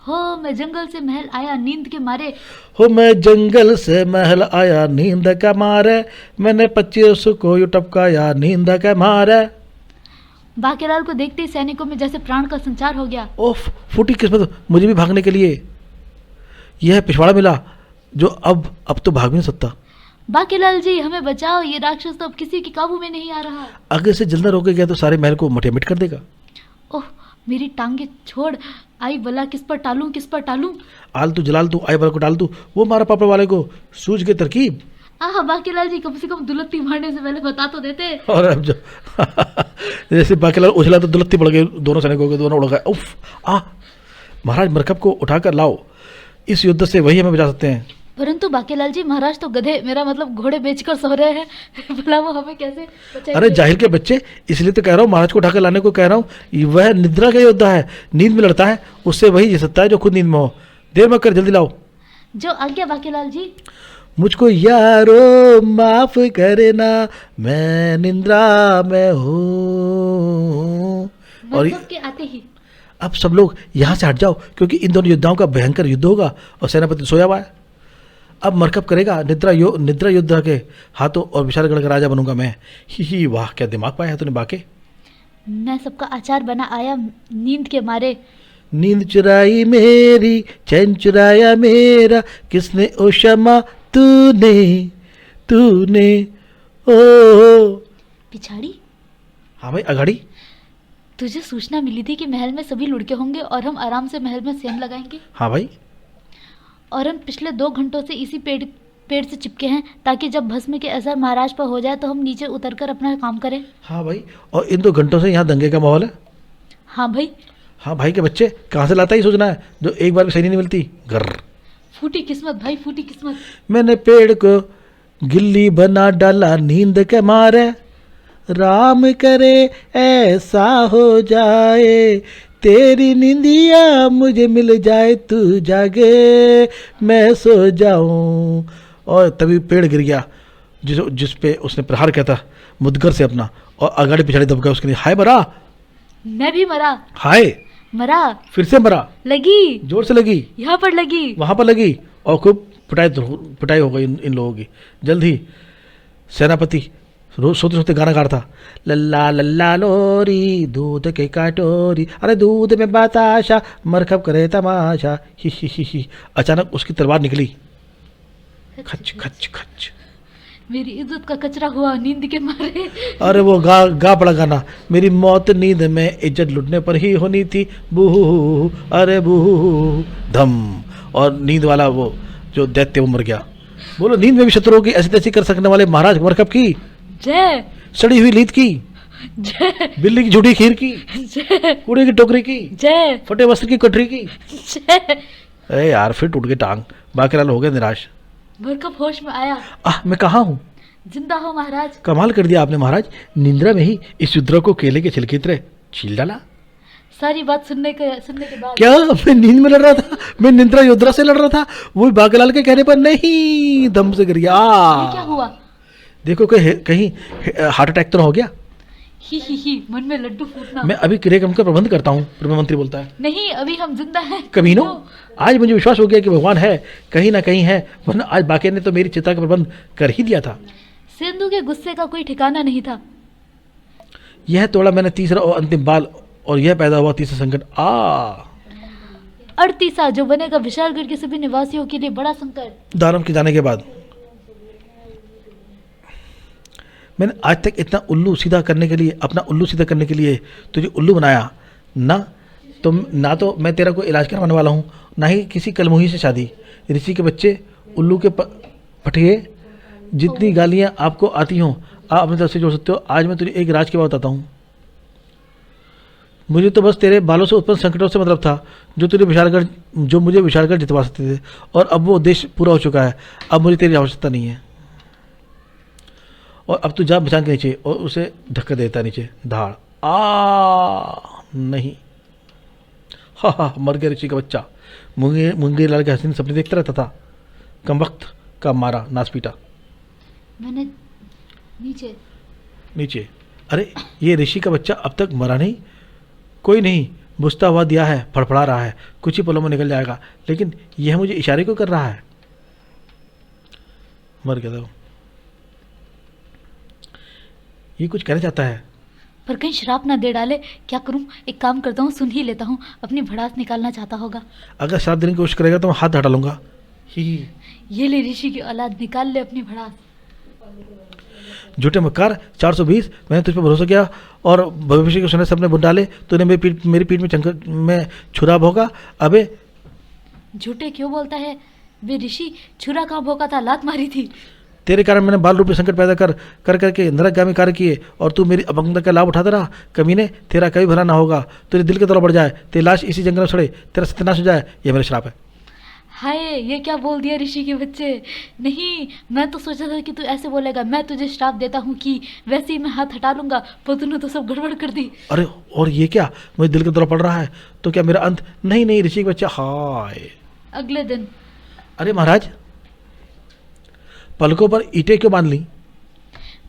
हो, मैं जंगल से महल आया नींद के मारे। हो, मैं जंगल से महल आया नींद का मारे, मैंने 25 को यू टपकाया नींद का मारे। बाकेलाल को देखते ही सैनिकों में जैसे प्राण का संचार हो गया। ओफ, फूटी किस्मत मुझे भी भागने के लिए। यह पिछवाड़ा मिला जो अब तो भाग नहीं सकता। बाकेलाल जी, हमें बचाओ, ये राक्षस तो अब किसी के काबू में नहीं आ रहा। अगर इसे जल्द रोके गया तो सारे महल को मटिया मिट कर देगा। ओह, मेरी टांगे छोड़, आई बला किस पर टालूं, किस पर टालूं। आल तू जलाल तू आई बल को डाल तू, वो मारा पापड़ वाले को सूझ के तरकीब। आह बाकीलाल जी, कम से कम दुलत्ती मारने से पहले बता तो देते। और अब जो जैसे बाकीलाल उछला तो दुलत्ती पड़ गई, दोनों सैनिकों के दोनों उड़ गए। उफ आ महाराज मरकब को उठाकर लाओ, इस युद्ध से वही हमें बचा सकते हैं। परंतु बाकीलाल जी, महाराज तो गधे, मेरा मतलब घोड़े बेचकर सो रहे हैं। भला वो हमें कैसे बचाएंगे? अरे जाहिल के बच्चे, इसलिए तो कह रहा हूँ महाराज को उठाकर लाने को कह रहा हूँ। वह निद्रा का योद्धा है, नींद में लड़ता है, उससे वही जीत सकता है जो खुद नींद में हो। देर मत कर, जल्दी लाओ। जो आज्ञा बाकीलाल जी। मुझको यारो माफ करना, मैं निंद्रा में हूँ। और मरकब के आते ही अब सब लोग यहाँ से हट जाओ, क्योंकि इन दोनों योद्धाओं का भयंकर युद्ध होगा और सेनापति सोया हुआ है। अब मरकब करेगा निद्रा योद्धा के हाथों और विशालगढ़ का राजा बनूंगा मैं। ही वाह, क्या दिमाग पाया है तूने बाके। मैं सबका आचार बना आया नींद के मारे। नींद चुराई मेरी, चैन चुराया मेरा, किसने ओ शमा तूने ओ। पिछाड़ी, हाँ भाई अगाड़ी। तुझे सूचना मिली थी कि महल में सभी लुढ़के होंगे और हम आराम से महल में सेम लगाएंगे। हाँ भाई। और हम पिछले 2 घंटों से इसी पेड़ से चिपके हैं, ताकि जब भस्म के असर महाराज पर हो जाए तो हम नीचे उतरकर अपना काम करें। हाँ भाई, और इन 2 घंटों से यहाँ दंगे का माहौल है। हाँ भाई। हाँ भाई के बच्चे, कहाँ से लाता ही सोचना है, जो एक बार भी सही नहीं मिलती। गर्र, फूटी किस्मत भाई, फूटी किस्मत। मैंने पेड़ को गिल्ली बना डाला नींद के मारे, राम करे ऐसा हो जाए, तेरी नींदिया मुझे मिल जाए, तू जागे मैं सो जाऊं। और तभी पेड़ गिर गया जिस पे उसने प्रहार किया था मुदगर से अपना, और आगाड़ी पिछाड़ी दब गया उसके लिए। हाय मरा, मैं भी मरा। हाय मरा, फिर से मरा, लगी, जोर से लगी, यहाँ पर लगी, वहां पर लगी, और खूब पिटाई हो गई इन लोगों की। जल्द ही सेनापति रोज सोते सोते गाना गा रहा था, लल्ला लल्ला लोरी दूध के काटोरी, अरे दूध में बताशा मरकब करे तमाशा, ही। अचानक उसकी तलवार निकली, खच खच खच। मेरी इज्जत का कचरा हुआ नींद के मारे। अरे वो गा पड़ा गाना, मेरी मौत नींद में इज्जत लुटने पर ही होनी थी, बूहू अरे बूहू धम। और नींद वाला वो जो दैत्य वो मर गया। बोलो, नींद में भी शत्रुओं की ऐसी तैसी कर सकने वाले महाराज मरकब की जय। सड़ी हुई लीद की जय। बिल्ली की झूठी खीर की, जय। कूड़े की टोकरी की, जय। फटे वस्त्र की कटरी की। जय। अरे यार, फिर टूट गई टांग। बाकीलाल हो गए निराश। मरकब होश में आया। मैं कहाँ हूँ? जिंदा हो महाराज। कमाल कर दिया आपने महाराज, निंद्रा में ही इस युद्ध को केले के छिलके तरह छील डाला। सारी बात सुनने के बाद। क्या मैं नींद में लड़ रहा था? मैं निंद्रा योद्धा से लड़ रहा था, वो भी बाकीलाल के कहने पर नहीं, दम से गिर गया। ये क्या हुआ? देखो कहीं हार्ट अटैक तो ना हो गया। ही मन में लड्डू फूटना। मैं अभी क्रियाक्रम का प्रबंध करता हूँ, प्रधानमंत्री बोलता है। नहीं, अभी हम जिंदा हैं। कमीनों, आज मुझे विश्वास हो गया कि भगवान है, कहीं ना कहीं है, वरना आज बाकी ने तो मेरी चिता का प्रबंध कर ही दिया था। सिंधु के गुस्से का कोई ठिकाना नहीं था। यह तोड़ा मैंने तीसरा और अंतिम बाल, और यह पैदा हुआ तीसरा संकट। अड़तीसा, जो बनेगा विशालगढ़ के सभी निवासियों के लिए बड़ा संकट। दानव के जाने के बाद मैंने आज तक इतना उल्लू सीधा करने के लिए, अपना उल्लू सीधा करने के लिए तुझे उल्लू बनाया ना। तो मैं तेरा कोई इलाज करवाने वाला हूँ, ना ही किसी कलमुही से शादी। ऋषि के बच्चे, उल्लू के पठिए, जितनी गालियाँ आपको आती हों आप अपनी तरफ से जोड़ सकते हो। आज मैं तुझे एक राज की बात बताता हूँ। मुझे तो बस तेरे बालों से उत्पन्न संकटों से मतलब था, जो मुझे विशालगढ़ जितवा सकते थे, और अब वो उद्देश्य पूरा हो चुका है। अब मुझे तेरी आवश्यकता नहीं है, और अब तू जा बिछान के नीचे और उसे धक्का देता नीचे, धाड़। नहीं, हा, मर गया ऋषि का बच्चा। मुंगेर लाल के हसीन सपने देखता रहता था, कम वक्त का मारा नास पीटा। मैंने नीचे। अरे ये ऋषि का बच्चा अब तक मरा नहीं, कोई नहीं, बुझता हुआ दिया है, फड़फड़ा रहा है, कुछ ही पलों में निकल जाएगा, लेकिन यह मुझे इशारे क्यों कर रहा है? मर गया था। ये कुछ कहना चाहता है, पर कहीं श्राप ना दे डाले। क्या करूं? एक काम करता हूं, सुन ही लेता हूं। अपनी भड़ास निकालना चाहता होगा। अगर श्राप देने की कोशिश करेगा तो मैं हाथ हटा लूंगा। ही। ये ले ऋषि की औलाद, निकाल ले अपनी भड़ास। झूठे मक्कार 420, मैंने तुझ पर भरोसा किया और भविष्य के सुने सपने बुन डाले। तूने मेरी पीठ में में छुरा भोंका। अबे झूठे क्यों बोलता है? वे ऋषि छुरा कहाँ भोंका था, लात मारी थी। तेरे कारण मैंने बाल रूप में संकट पैदा कर करके नरकगामी कार्य किए और तू मेरी अपंगता का लाभ उठाता रहा। कमीने, तेरा कभी भला ना होगा। तेरे दिल के दौरा बढ़ जाए, तेरी लाश इसी जंगल में सड़े, तेरा सत्यानाश हो जाए, ये मेरा श्राप है। हाय, ये क्या बोल दिया ऋषि के बच्चे। नहीं, मैं तो सोचा था कि तू ऐसे बोलेगा, मैं तुझे श्राप देता हूँ कि वैसे ही मैं हाथ हटा लूंगा, पर तूने तो सब गड़बड़ कर दी। अरे और ये क्या, मुझे दिल का दौरा पड़ रहा है, तो क्या मेरा अंत? नहीं नहीं ऋषि के बच्चा। हाय। अगले दिन, अरे महाराज, पलकों पर ईंटें क्यों बांध ली?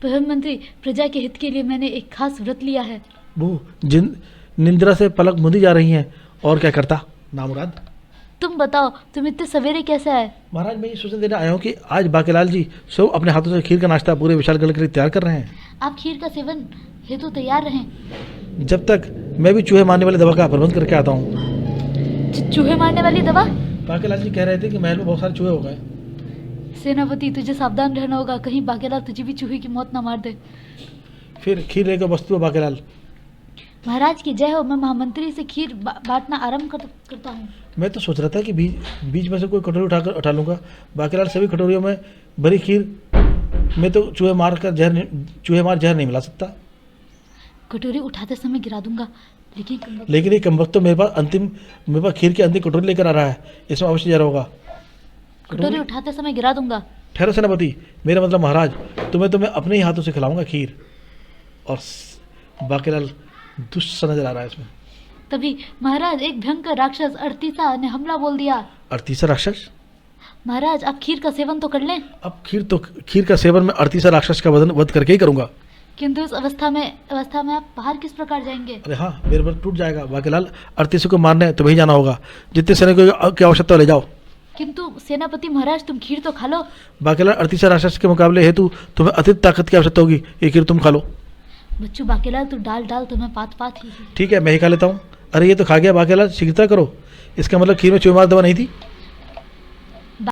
प्रधानमंत्री, प्रजा के हित के लिए मैंने एक खास व्रत लिया है। वो जिन निंद्रा से पलक मुंदी जा रही हैं, और क्या करता नामुराद? तुम बताओ, तुम इतने सवेरे कैसे आए? महाराज, मैं ये सूचना देने आया हूँ कि आज बाकेलाल जी सब अपने हाथों से खीर का नाश्ता पूरे विशालगढ़ के लिए तैयार कर रहे हैं। आप खीर का सेवन हेतु तैयार रहें। जब तक मैं भी चूहे मारने वाली दवा का प्रबंध करके आता हूँ। चूहे मारने वाली दवा? बाकेलाल जी कह रहे थे कि महल में बहुत सारे चूहे हो गए। सेनापति, तुझे सावधान रहना होगा, कहीं बाकेलाल तुझे भी चूहे की मौत ना मार दे। फिर खीर लेकर वस्तु हो बाकेलाल। महाराज की जय हो। मैं महामंत्री से खीर बांटना आरंभ करता हूँ। मैं तो सोच रहा था कि बीच में से कोई कटोरी उठा लूँगा। बाकेलाल सभी कटोरियों में भरी खीर में तो चूहे मार जहर नहीं मिला सकता। कटोरी उठाते समय गिरा दूंगा, लेकिन ये कमबख्त तो मेरे पास खीर की अंतिम कटोरी लेकर आ रहा है, इसमें अवश्य जहर होगा। कटोरी उठाते समय गिरा दूंगा। ठहरो सेनापति, मेरा मतलब महाराज, तुम्हें अपने ही हाथों से खिलाऊंगा खीर। और बाकेलाल दुष्ट सा नजर आ रहा है इसमें। तभी महाराज, एक भयंकर राक्षस अर्थीसा ने हमला बोल दिया। अर्थीसा राक्षस? महाराज, आप खीर का सेवन तो कर लें। अब खीर का सेवन मैं अर्थीसा राक्षस का वध करके ही करूंगा। किंतु इस अवस्था में आप बाहर किस प्रकार जाएंगे? अरे हाँ, मेरे बल टूट जाएगा। बाकेलाल, अर्थीसा को मारने तुम्हें ही जाना होगा। जितने सैनिकों की आवश्यकता ले जाओ। किंतु सेनापति महाराज, तुम खीर तो खा लो। बाकेलाल, अर्थीसा राक्षस के मुकाबले हेतु तुम्हें अतिरिक्त ताकत की आवश्यकता होगी, ये खीर तुम खा लो। बच्चू बाकेलाल, तू डाल तुम्हें पात ही। ठीक है, मैं ही खा लेता हूँ। अरे ये तो खा गया बाकेलाल, शीघ्रता करो। इसका मतलब खीर में चूहे मार दवा नहीं थी।